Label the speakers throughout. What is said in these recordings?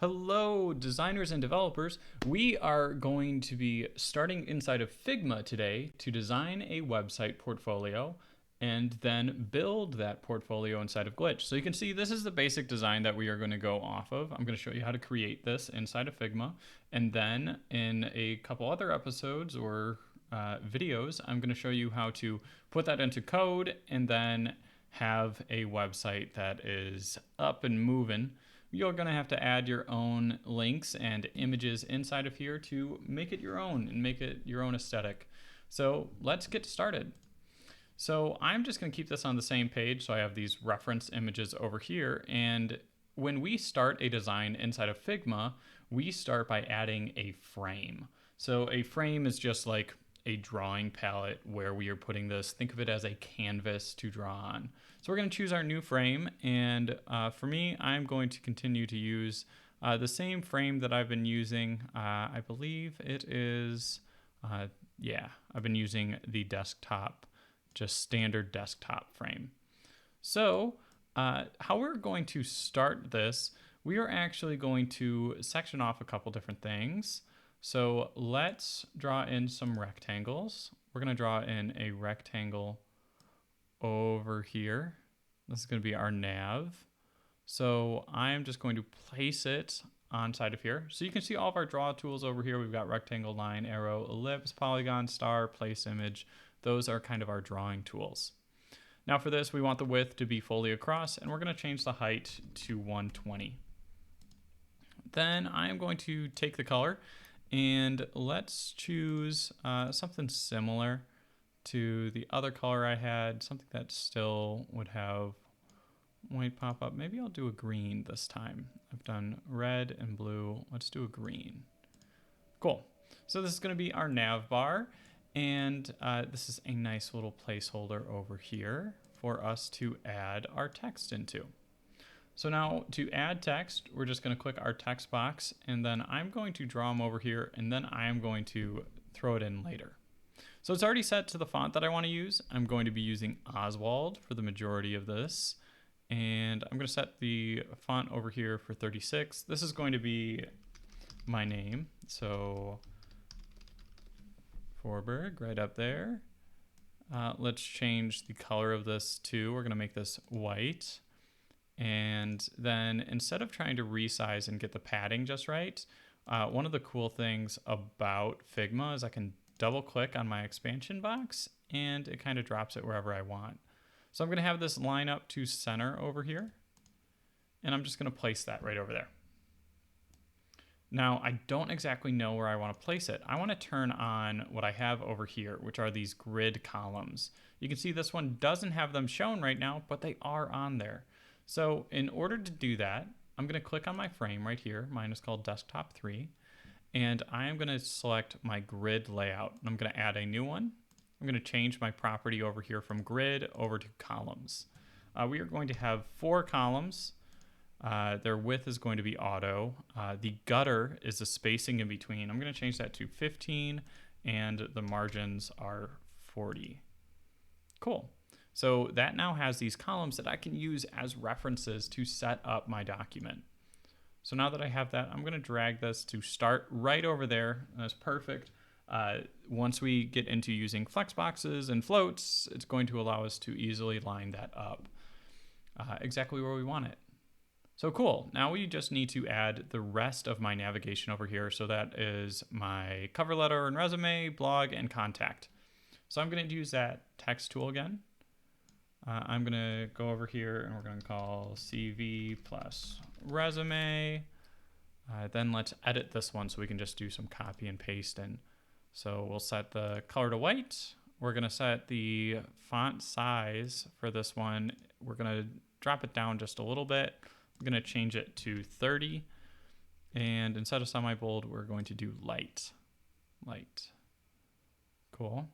Speaker 1: Hello, designers and developers. We are going to be starting inside of Figma today to design a website portfolio and then build that portfolio inside of Glitch. So you can see this is the basic design that we are going to go off of. I'm going to show you how to create this inside of Figma. And then in a couple other episodes or videos, I'm going to show you how to put that into code and then have a website that is up and moving. You're going to have to add your own links and images inside of here to make it your own and make it your own aesthetic. So let's get started. So I'm just going to keep this on the same page. So I have these reference images over here. And when we start a design inside of Figma, we start by adding a frame. So a frame is just like a drawing palette where we are putting this. Think of it as a canvas to draw on. So we're going to choose our new frame, and for me, I'm going to continue to use the same frame that I've been using. I believe it is, I've been using the desktop, just standard desktop frame. So how we're going to start this, we are actually going to section off a couple different things. So let's draw in some rectangles. We're going to draw in a rectangle over here. This is going to be our nav. So I'm just going to place it on side of here. So you can see all of our draw tools over here. We've got rectangle, line, arrow, ellipse, polygon, star, place image. Those are kind of our drawing tools. Now for this, we want the width to be fully across, and we're going to change the height to 120. Then I'm going to take the color, and let's choose something similar to the other color I had, something that still would have white pop up. Maybe I'll do a green this time. I've done red and blue. Let's do a green. Cool. So this is going to be our nav bar, and this is a nice little placeholder over here for us to add our text into. So now to add text, we're just going to click our text box, and then I'm going to draw them over here, and then I'm going to throw it in later. So it's already set to the font that I want to use. I'm going to be using Oswald for the majority of this, and I'm going to set the font over here for 36. This is going to be my name, so Forberg right up there. Let's change the color of this too. We're going to make this white. And then instead of trying to resize and get the padding just right, one of the cool things about Figma is I can double click on my expansion box and it kind of drops it wherever I want. So I'm going to have this line up to center over here, and I'm just going to place that right over there. Now I don't exactly know where I want to place it. I want to turn on what I have over here, which are these grid columns. You can see this one doesn't have them shown right now, but they are on there. So in order to do that, I'm going to click on my frame right here. Mine is called Desktop 3. And I am going to select my grid layout. I'm going to add a new one. I'm going to change my property over here from grid over to columns. We are going to have 4 columns. Their width is going to be auto. The gutter is the spacing in between. I'm going to change that to 15, and the margins are 40. Cool. So that now has these columns that I can use as references to set up my document. So now that I have that, I'm going to drag this to start right over there. That's perfect. Once we get into using flexboxes and floats, it's going to allow us to easily line that up exactly where we want it. So cool. Now we just need to add the rest of my navigation over here. So that is my cover letter and resume, blog, and contact. So I'm going to use that text tool again. I'm going to go over here and we're going to call CV plus resume. Then let's edit this one so we can just do some copy and paste in. So we'll set the color to white. We're going to set the font size for this one. We're going to drop it down just a little bit. I'm going to change it to 30. And instead of semi-bold, we're going to do light. Light. Cool.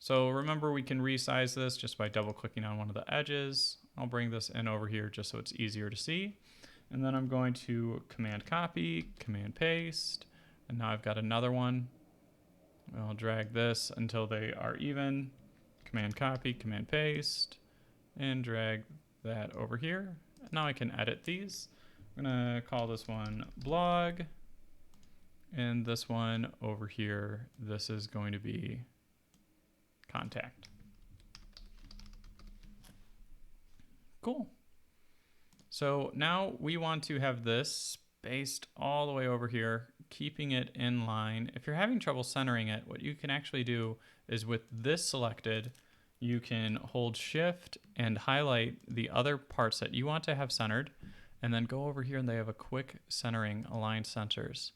Speaker 1: So remember, we can resize this just by double clicking on one of the edges. I'll bring this in over here just so it's easier to see. And then I'm going to command copy, command paste. And now I've got another one. I'll drag this until they are even. Command copy, command paste, and drag that over here. Now I can edit these. I'm gonna call this one blog, and this one over here, this is going to be contact. Cool. So now we want to have this spaced all the way over here, keeping it in line. If you're having trouble centering it, what you can actually do is with this selected, you can hold shift and highlight the other parts that you want to have centered, and then go over here and they have a quick centering, align centers.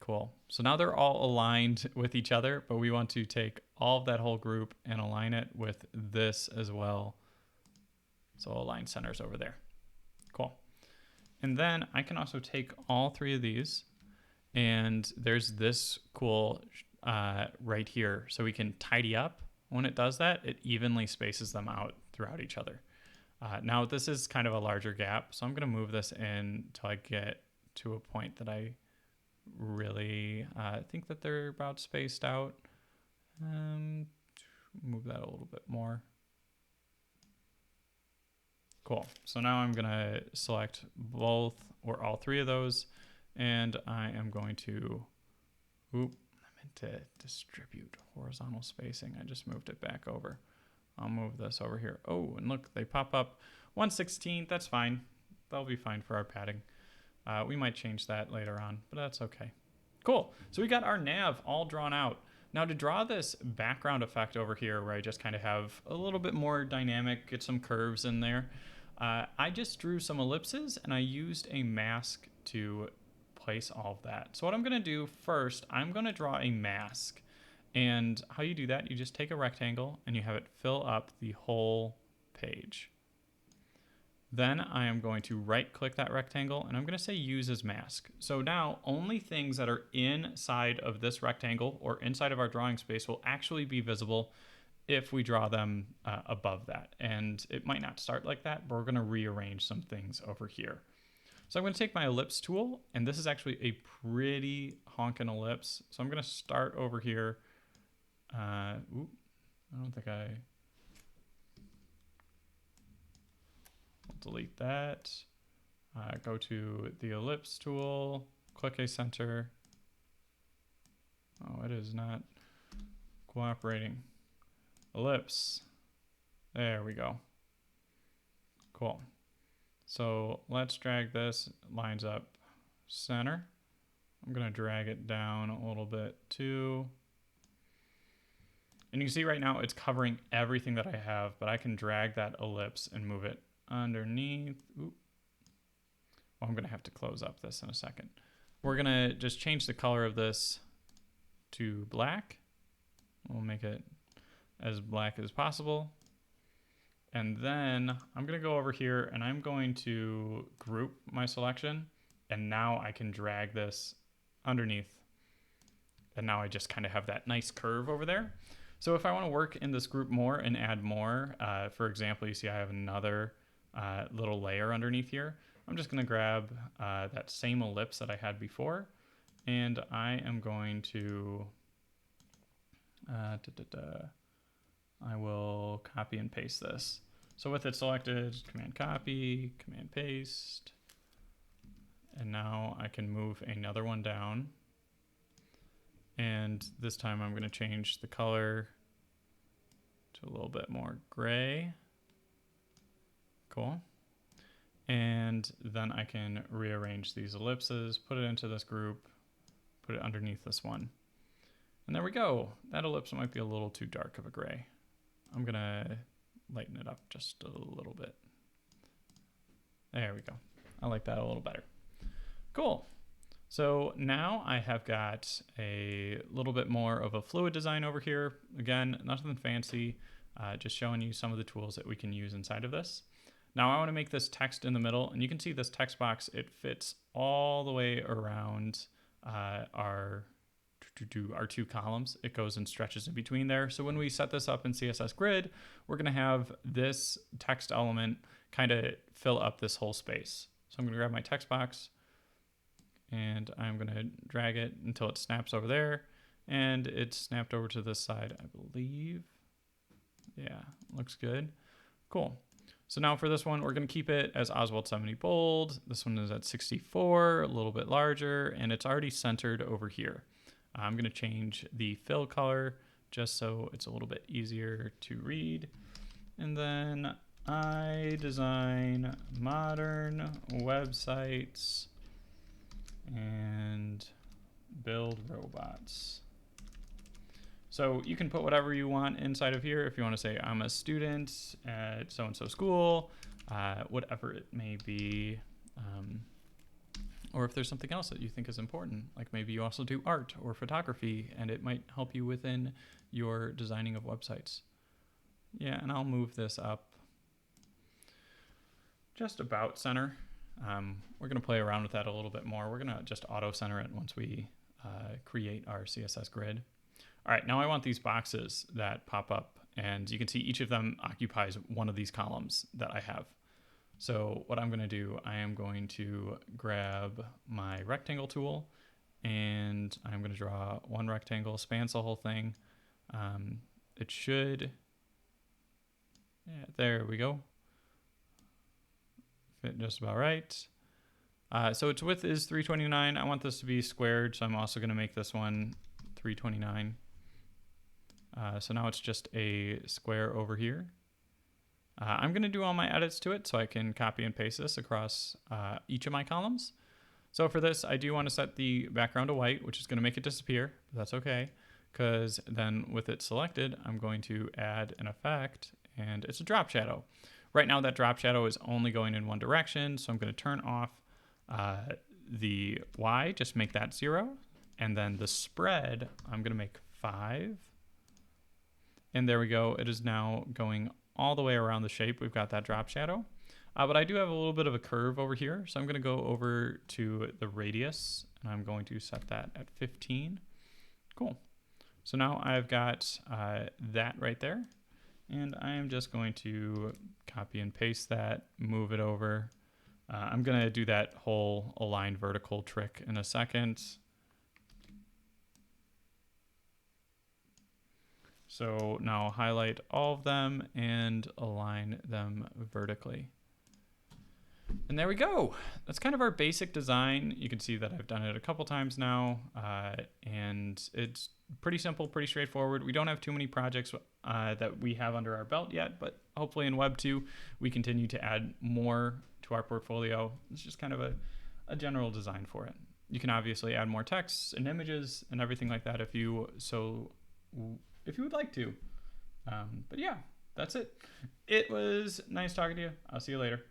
Speaker 1: Cool. So now they're all aligned with each other, but we want to take all of that whole group and align it with this as well. So align centers over there. Cool. And then I can also take all three of these, and there's this cool right here. So we can tidy up. When it does that, it evenly spaces them out throughout each other. Now this is kind of a larger gap, so I'm going to move this in till I get to a point that I really think that they're about spaced out. Move that a little bit more. Cool. So now I'm going to select both or all three of those, and I am going to, I meant to distribute horizontal spacing. I just moved it back over. I'll move this over here. Oh, and look, they pop up 1/16. That's fine. That'll be fine for our padding. We might change that later on, but that's okay. Cool. So we got our nav all drawn out. Now to draw this background effect over here where I just kind of have a little bit more dynamic, get some curves in there, I just drew some ellipses and I used a mask to place all of that. So what I'm going to do first, I'm going to draw a mask. And how you do that, you just take a rectangle and you have it fill up the whole page. Then I am going to right click that rectangle and I'm going to say use as mask. So now only things that are inside of this rectangle or inside of our drawing space will actually be visible if we draw them above that. And it might not start like that, but we're going to rearrange some things over here. So I'm going to take my ellipse tool, and this is actually a pretty honking ellipse. So I'm going to start over here. I don't think I'll delete that. Go to the ellipse tool, click a center. Oh, it is not cooperating. Ellipse. There we go. Cool. So let's drag this, lines up center. I'm going to drag it down a little bit too. And you can see right now it's covering everything that I have, but I can drag that ellipse and move it underneath. Well, I'm going to have to close up this in a second. We're going to just change the color of this to black. We'll make it as black as possible. And then I'm going to go over here and I'm going to group my selection. And now I can drag this underneath. And now I just kind of have that nice curve over there. So if I want to work in this group more and add more, for example, you see I have another little layer underneath here. I'm just going to grab that same ellipse that I had before. And I am going to, I will copy and paste this. So with it selected, Command copy, Command paste. And now I can move another one down. And this time I'm going to change the color to a little bit more gray. Cool. And then I can rearrange these ellipses, put it into this group, put it underneath this one. And there we go. That ellipse might be a little too dark of a gray. I'm going to lighten it up just a little bit. There we go. I like that a little better. Cool. So now I have got a little bit more of a fluid design over here. Again, nothing fancy, just showing you some of the tools that we can use inside of this. Now I want to make this text in the middle, and you can see this text box, it fits all the way around our two columns. It goes and stretches in between there. So when we set this up in CSS Grid, we're going to have this text element kind of fill up this whole space. So I'm going to grab my text box and I'm going to drag it until it snaps over there, and it's snapped over to this side, I believe. Yeah, looks good. Cool. So now for this one, we're going to keep it as Oswald 70 bold. This one is at 64, a little bit larger, and it's already centered over here. I'm going to change the fill color just so it's a little bit easier to read. And then I design modern websites and build robots. So you can put whatever you want inside of here. If you want to say I'm a student at so-and-so school, whatever it may be. Or if there's something else that you think is important, like maybe you also do art or photography and it might help you within your designing of websites. Yeah, and I'll move this up just about center. We're going to play around with that a little bit more. We're going to just auto center it once we create our CSS grid. All right, now I want these boxes that pop up, and you can see each of them occupies one of these columns that I have. So what I'm going to do, I am going to grab my rectangle tool, and I'm going to draw one rectangle, spans the whole thing. It should, yeah, there we go. Fit just about right. So its width is 329. I want this to be squared, so I'm also going to make this one 329. So now it's just a square over here. I'm going to do all my edits to it so I can copy and paste this across each of my columns. So for this, I do want to set the background to white, which is going to make it disappear. But that's okay, because then with it selected, I'm going to add an effect, and it's a drop shadow. Right now, that drop shadow is only going in one direction, so I'm going to turn off the Y, just make that 0. And then the spread, I'm going to make 5. And there we go. It is now going all the way around the shape. We've got that drop shadow. But I do have a little bit of a curve over here. So I'm going to go over to the radius, and I'm going to set that at 15. Cool. So now I've got that right there. And I am just going to copy and paste that, move it over. I'm going to do that whole align vertical trick in a second. So now highlight all of them and align them vertically. And there we go. That's kind of our basic design. You can see that I've done it a couple times now, and it's pretty simple, pretty straightforward. We don't have too many projects that we have under our belt yet, but hopefully in Web 2, we continue to add more to our portfolio. It's just kind of a general design for it. You can obviously add more text and images and everything like that if you would like to. But yeah, that's it. It was nice talking to you. I'll see you later.